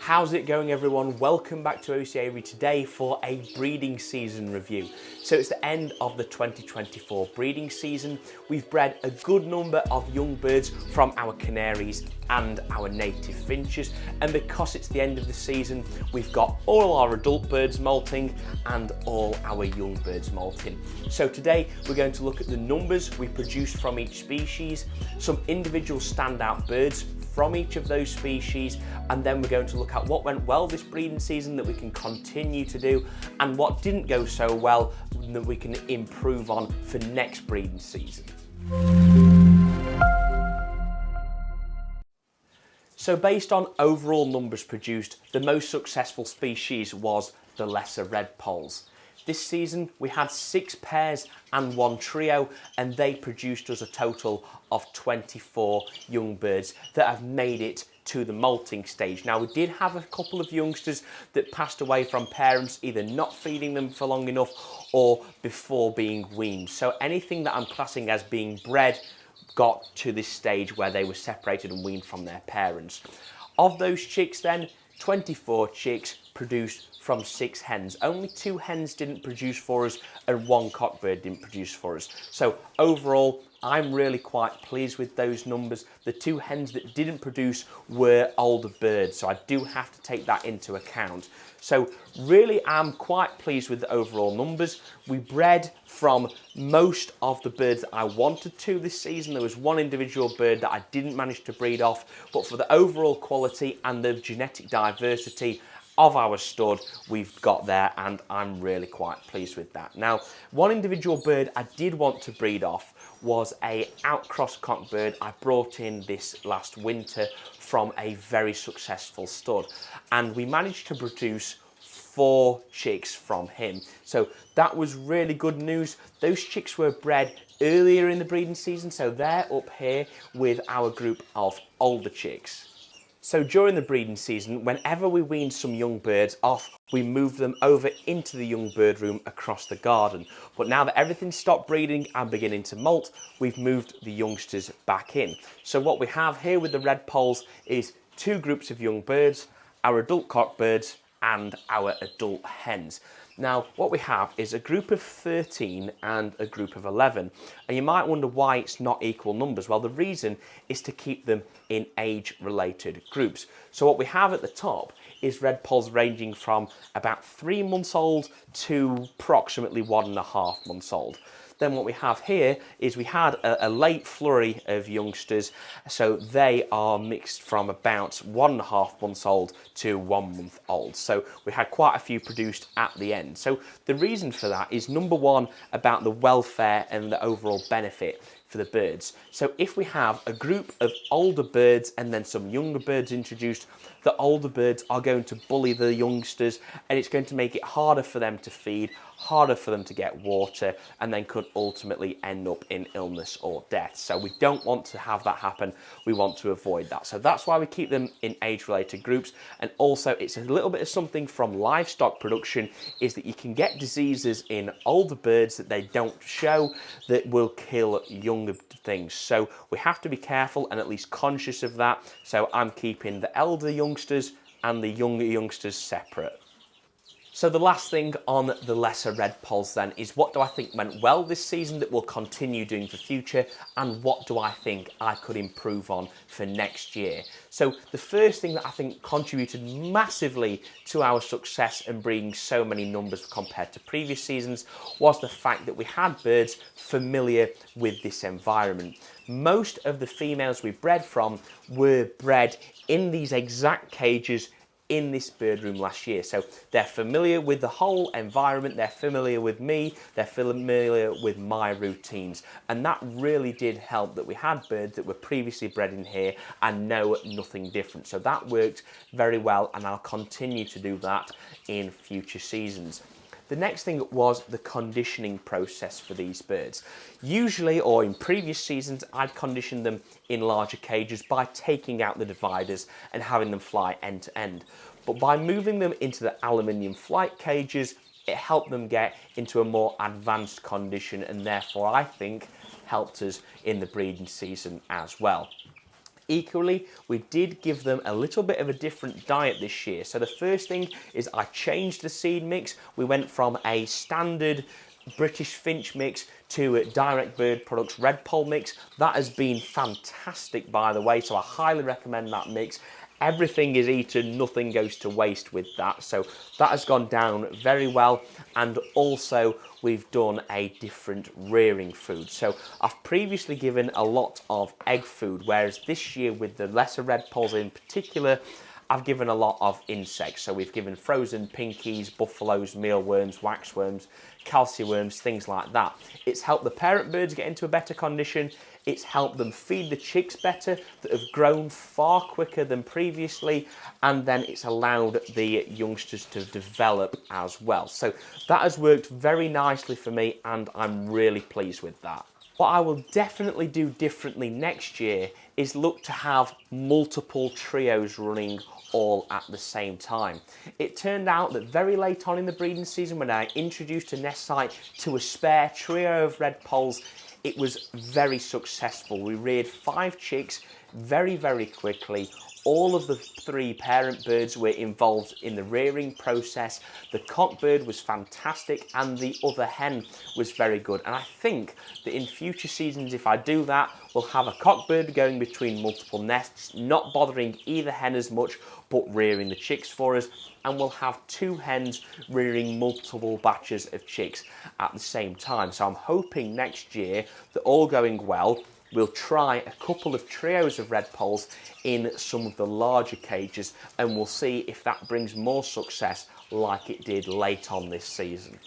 How's it going, everyone? Welcome back to OC Aviary today for a breeding season review. So it's the end of the 2024 breeding season. We've bred a good number of young birds from our canaries and our native finches, and because it's the end of the season, we've got all our adult birds molting and all our young birds molting. So today we're going to look at the numbers we produced from each species, some individual standout birds from each of those species, and then we're going to look at what went well this breeding season that we can continue to do, and what didn't go so well that we can improve on for next breeding season. So based on overall numbers produced, the most successful species was the lesser red polls. This season we had 6 pairs and 1 trio, and they produced us a total of 24 young birds that have made it to the molting stage. Now, we did have a couple of youngsters that passed away from parents either not feeding them for long enough or before being weaned. So anything that I'm classing as being bred got to this stage where they were separated and weaned from their parents. Of those chicks then, 24 chicks produced from 6 hens. Only 2 hens didn't produce for us and 1 cockbird didn't produce for us. So overall, I'm really quite pleased with those numbers. The 2 hens that didn't produce were older birds, so I do have to take that into account. So really, I'm quite pleased with the overall numbers. We bred from most of the birds that I wanted to this season. There was 1 individual bird that I didn't manage to breed off, but for the overall quality and the genetic diversity of our stud, we've got there, and I'm really quite pleased with that. Now, 1 individual bird I did want to breed off was a outcross cockbird I brought in this last winter from a very successful stud, and we managed to produce 4 chicks from him. So that was really good news. Those chicks were bred earlier in the breeding season, so they're up here with our group of older chicks. So during the breeding season, whenever we weaned some young birds off, we moved them over into the young bird room across the garden. But now that everything's stopped breeding and beginning to molt, we've moved the youngsters back in. So what we have here with the red polls is 2 groups of young birds, our adult cockbirds and our adult hens. Now, what we have is a group of 13 and a group of 11. And you might wonder why it's not equal numbers. Well, the reason is to keep them in age-related groups. So what we have at the top is red polls ranging from about 3 months old to approximately 1.5 months old. Then what we have here is we had a late flurry of youngsters, so they are mixed from about 1.5 months old to 1 month old. So we had quite a few produced at the end. So the reason for that is, number 1, about the welfare and the overall benefit for the birds. So if we have a group of older birds and then some younger birds introduced, the older birds are going to bully the youngsters, and it's going to make it harder for them to feed, harder for them to get water, and then could ultimately end up in illness or death. So we don't want to have that happen. We want to avoid that. So that's why we keep them in age-related groups. And also, it's a little bit of something from livestock production, is that you can get diseases in older birds that they don't show that will kill younger things. So we have to be careful and at least conscious of that. So I'm keeping the elder youngsters and the younger youngsters separate. So the last thing on the lesser red polls then is, what do I think went well this season that we'll continue doing for future, and what do I think I could improve on for next year? So the first thing that I think contributed massively to our success in breeding so many numbers compared to previous seasons was the fact that we had birds familiar with this environment. Most of the females we bred from were bred in these exact cages in this bird room last year. So they're familiar with the whole environment, they're familiar with me, they're familiar with my routines. And that really did help that we had birds that were previously bred in here and know nothing different. So that worked very well, and I'll continue to do that in future seasons. The next thing was the conditioning process for these birds. Usually, or in previous seasons, I'd condition them in larger cages by taking out the dividers and having them fly end to end. But by moving them into the aluminium flight cages, it helped them get into a more advanced condition, and therefore I think helped us in the breeding season as well. Equally, we did give them a little bit of a different diet this year. So the first thing is I changed the seed mix. We went from a standard British Finch mix to Direct Bird Products Red Pole mix. That has been fantastic, by the way, so I highly recommend that mix. Everything is eaten, nothing goes to waste with that, so that has gone down very well. And also we've done a different rearing food. So I've previously given a lot of egg food, whereas this year with the lesser red poles in particular, I've given a lot of insects. So we've given frozen pinkies, buffaloes, mealworms, waxworms, calciworms, things like that. It's helped the parent birds get into a better condition. It's helped them feed the chicks better that have grown far quicker than previously, and then it's allowed the youngsters to develop as well. So that has worked very nicely for me, and I'm really pleased with that. What I will definitely do differently next year is look to have multiple trios running all at the same time. It turned out that very late on in the breeding season, when I introduced a nest site to a spare trio of red poles, it was very successful. We reared 5 chicks very, very quickly. All of the 3 parent birds were involved in the rearing process. The cock bird was fantastic and the other hen was very good. And I think that in future seasons, if I do that, we'll have a cock bird going between multiple nests, not bothering either hen as much, but rearing the chicks for us. And we'll have 2 hens rearing multiple batches of chicks at the same time. So I'm hoping next year that, all going well, we'll try a couple of trios of red poles in some of the larger cages, and we'll see if that brings more success like it did late on this season.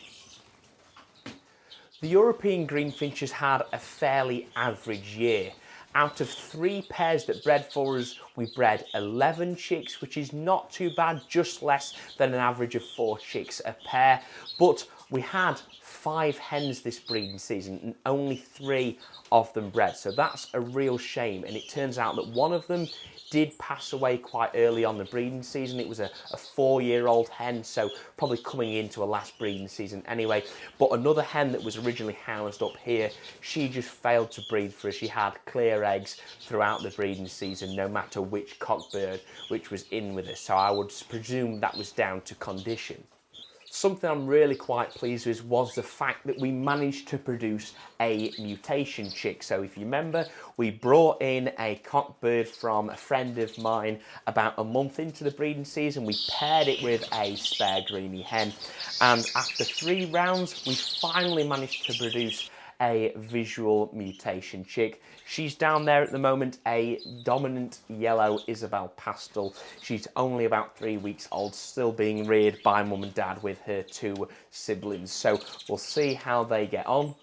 The European greenfinches had a fairly average year. Out of 3 pairs that bred for us, we bred 11 chicks, which is not too bad, just less than an average of 4 chicks a pair. But we had 5 hens this breeding season and only 3 of them bred. So that's a real shame. And it turns out that one of them did pass away quite early on the breeding season. It was a 4-year-old hen, so probably coming into a last breeding season anyway. But another hen that was originally housed up here, she just failed to breed for us. She had clear eggs throughout the breeding season, no matter which cock bird which was in with us. So I would presume that was down to condition. Something I'm really quite pleased with was the fact that we managed to produce a mutation chick. So if you remember, we brought in a cock bird from a friend of mine about a month into the breeding season. We paired it with a spare greeny hen, and after 3 rounds, we finally managed to produce a visual mutation chick. She's down there at the moment, a dominant yellow Isabel pastel. She's only about 3 weeks old, still being reared by mum and dad with her 2 siblings. So we'll see how they get on.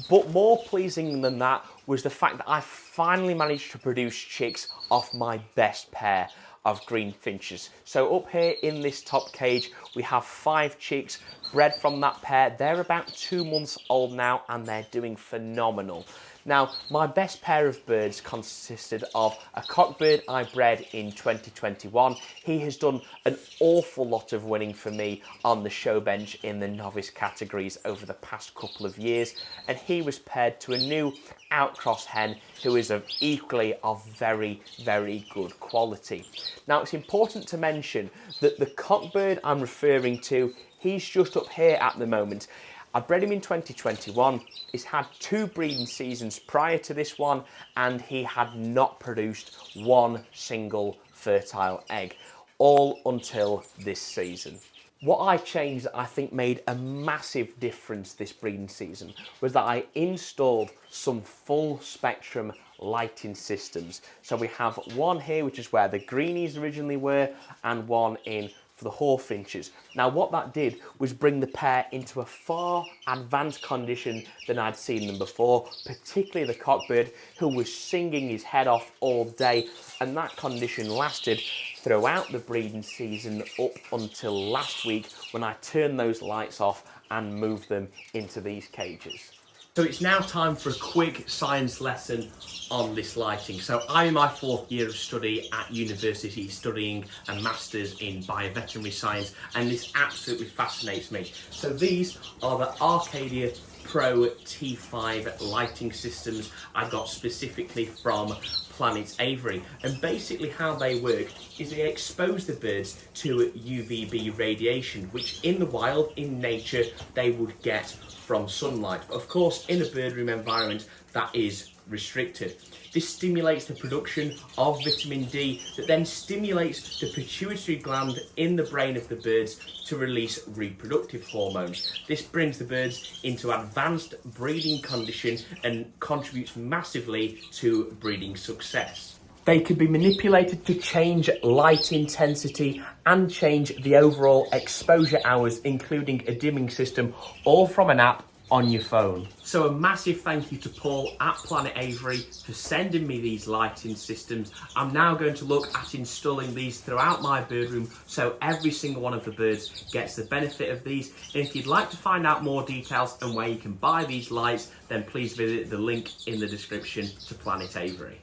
But more pleasing than that was the fact that I finally managed to produce chicks off my best pair of greenfinches. So up here in this top cage, we have 5 chicks bred from that pair. They're about 2 months old now, and they're doing phenomenal. Now, my best pair of birds consisted of a cock bird I bred in 2021. He has done an awful lot of winning for me on the show bench in the novice categories over the past couple of years, and he was paired to a new outcross hen who is equally of very, very good quality. Now, it's important to mention that the cock bird I'm referring to, he's just up here at the moment. I bred him in 2021. He's had 2 breeding seasons prior to this one, and he had not produced 1 single fertile egg, all until this season. What I changed that I think made a massive difference this breeding season was that I installed some full spectrum lighting systems. So we have one here, which is where the greenies originally were, and one in for the hawfinches. Now what that did was bring the pair into a far advanced condition than I'd seen them before, particularly the cockbird, who was singing his head off all day, and that condition lasted throughout the breeding season up until last week when I turned those lights off and moved them into these cages. So it's now time for a quick science lesson on this lighting. So I'm in my 4th year of study at university, studying a master's in bioveterinary science, and this absolutely fascinates me. So these are the ARCADIA Pro T5 lighting systems I got specifically from Planet Avery. And basically how they work is they expose the birds to UVB radiation, which in the wild, in nature, they would get from sunlight. But of course, in a bird room environment, that is restricted. This stimulates the production of vitamin D that then stimulates the pituitary gland in the brain of the birds to release reproductive hormones. This brings the birds into advanced breeding condition and contributes massively to breeding success. They can be manipulated to change light intensity and change the overall exposure hours, including a dimming system, all from an app on your phone. So a massive thank you to Paul at Planet Avery for sending me these lighting systems. I'm now going to look at installing these throughout my bird room so every single one of the birds gets the benefit of these. And if you'd like to find out more details and where you can buy these lights, then please visit the link in the description to Planet Avery.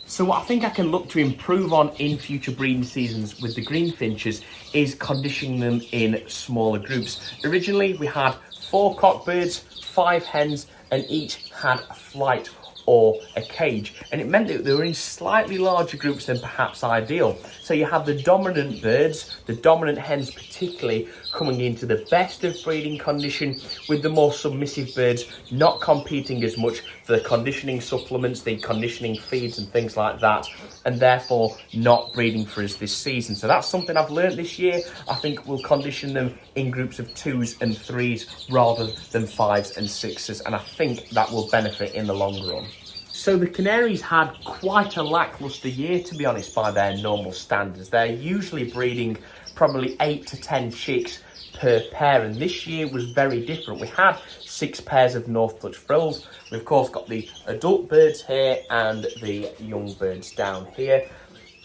So what I think I can look to improve on in future breeding seasons with the greenfinches is conditioning them in smaller groups. Originally we had 4 cockbirds, 5 hens, and each had a flight or a cage, and it meant that they were in slightly larger groups than perhaps ideal. So you had the dominant birds, the dominant hens particularly, coming into the best of breeding condition, with the more submissive birds not competing as much for the conditioning supplements, the conditioning feeds and things like that, and therefore not breeding for us this season. So that's something I've learned this year. I think we'll condition them in groups of 2s and 3s rather than 5s and 6s, and I think that will benefit in the long run. So the canaries had quite a lacklustre year, to be honest, by their normal standards. They're usually breeding probably 8 to 10 chicks per pair, and this year was very different. We had 6 pairs of North Dutch frills. We've of course got the adult birds here and the young birds down here,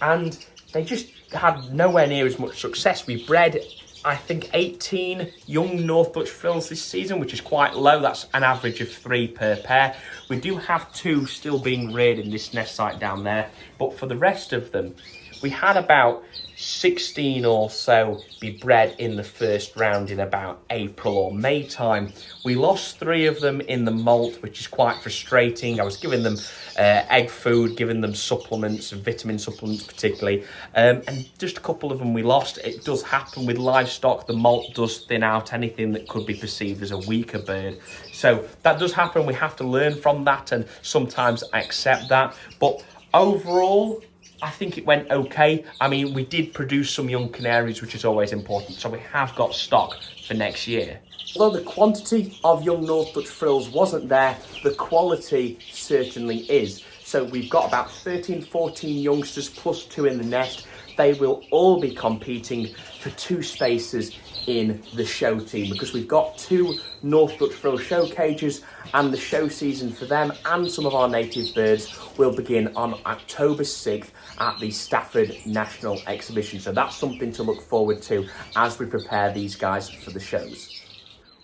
and they just had nowhere near as much success. We bred, I think, 18 young North Dutch frills this season, which is quite low. That's an average of 3 per pair. We do have 2 still being reared in this nest site down there, but for the rest of them, we had about 16 or so be bred in the first round in about April or May time. We lost 3 of them in the molt, which is quite frustrating. I was giving them egg food, giving them supplements, vitamin supplements particularly, and just a couple of them we lost. It does happen with livestock. The molt does thin out anything that could be perceived as a weaker bird. So that does happen. We have to learn from that and sometimes accept that. But overall, I think it went okay. I mean, we did produce some young canaries, which is always important, so we have got stock for next year. Although the quantity of young North Dutch frills wasn't there, the quality certainly is. So we've got about 13, 14 youngsters plus 2 in the nest. They will all be competing for 2 spaces in the show team, because we've got 2 North Dutch frill show cages, and the show season for them and some of our native birds will begin on October 6th at the Stafford National Exhibition. So that's something to look forward to as we prepare these guys for the shows.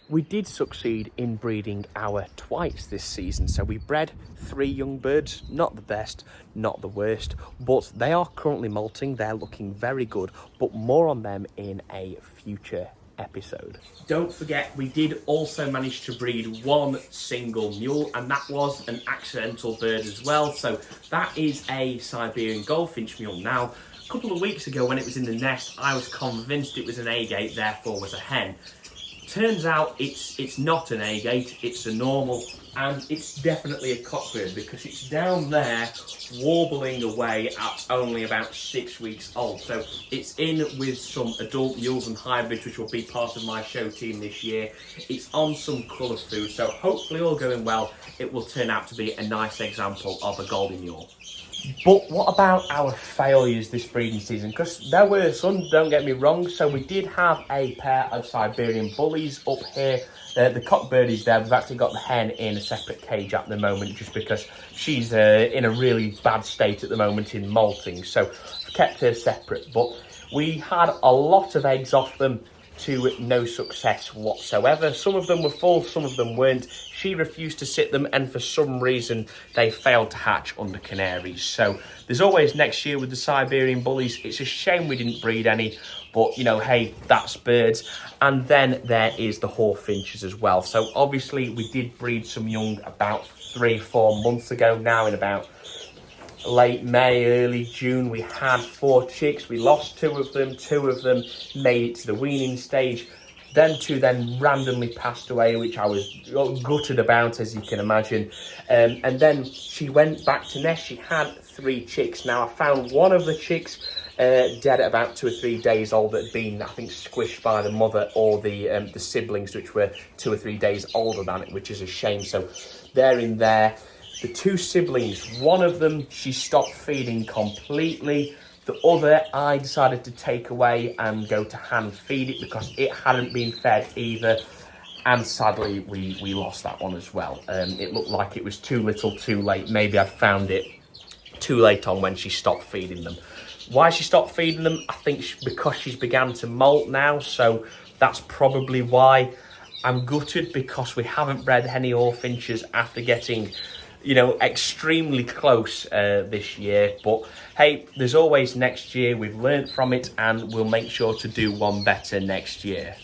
We did succeed in breeding our twites this season, so we bred 3 young birds, not the best, not the worst, but they are currently molting. They're looking very good, but more on them in a future episode. Don't forget, we did also manage to breed 1 single mule, and that was an accidental bird as well. So that is a Siberian goldfinch mule. Now, a couple of weeks ago when it was in the nest, I was convinced it was an agate, therefore was a hen. Turns out it's not an agate, it's a normal, and it's definitely a cockbird because it's down there warbling away at only about 6 weeks old. So it's in with some adult mules and hybrids, which will be part of my show team this year. It's on some colour food, so hopefully all going well, it will turn out to be a nice example of a golden mule. But what about our failures this breeding season? Because there were some, don't get me wrong. So we did have a pair of Siberian bullies up here. The cockbird is there. We've actually got the hen in a separate cage at the moment just because she's in a really bad state at the moment in molting. So I've kept her separate. But we had a lot of eggs off them. to no success whatsoever. Some of them were full, some of them weren't. She refused to sit them, and for some reason they failed to hatch under canaries. So there's always next year with the Siberian bullies. It's a shame we didn't breed any, but you know, hey, that's birds. And then there is the hawfinches as well. So obviously we did breed some young about 3-4 months ago now. In about late May, early June, we had 4 chicks. We lost 2 of them. 2 of them made it to the weaning stage. Then 2 then randomly passed away, which I was gutted about, as you can imagine. And then she went back to nest. She had 3 chicks. Now I found one of the chicks dead at about 2 or 3 days old, that had been, I think, squished by the mother or the siblings, which were 2 or 3 days older than it, which is a shame. So they're in there. The 2 siblings, one of them she stopped feeding completely. The other I decided to take away and go to hand feed it because it hadn't been fed either. And sadly, we lost that one as well. It looked like it was too little too late. Maybe I found it too late on when she stopped feeding them. Why she stopped feeding them? I think because she's began to molt now. So that's probably why. I'm gutted because we haven't bred any hawfinches after getting, you know, extremely close this year. But hey, there's always next year. We've learned from it and we'll make sure to do one better next year.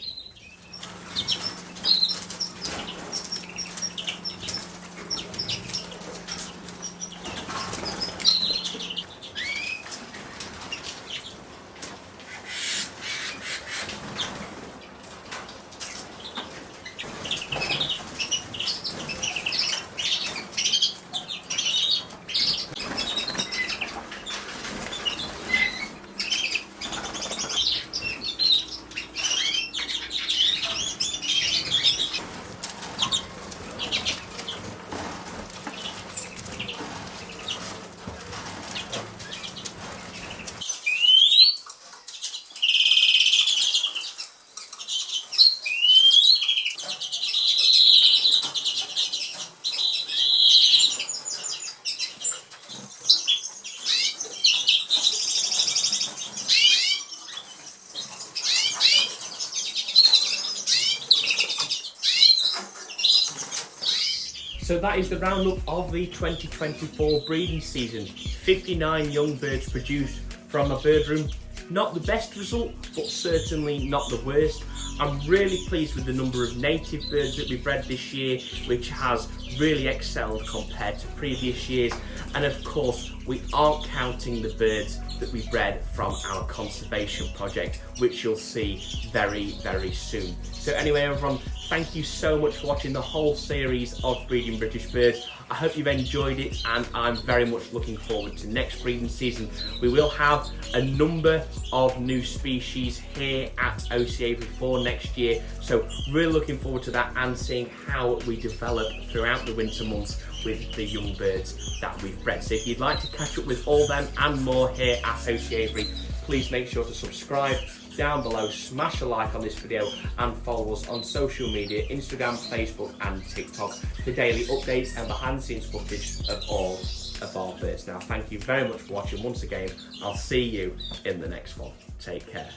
So that is the roundup of the 2024 breeding season. 59 young birds produced from a bird room. Not the best result, but certainly not the worst. I'm really pleased with the number of native birds that we bred this year, which has really excelled compared to previous years. And of course, we aren't counting the birds that we bred from our conservation project, which you'll see very, very soon. So anyway, everyone, thank you so much for watching the whole series of Breeding British Birds. I hope you've enjoyed it, and I'm very much looking forward to next breeding season. We will have a number of new species here at OC Avery for next year, so really looking forward to that and seeing how we develop throughout the winter months with the young birds that we've bred. So if you'd like to catch up with all them and more here at OC Avery, please make sure to subscribe down below, smash a like on this video and follow us on social media, Instagram, Facebook and TikTok for daily updates and behind the scenes footage of all of our birds. Now thank you very much for watching once again. I'll see you in the next one. Take care.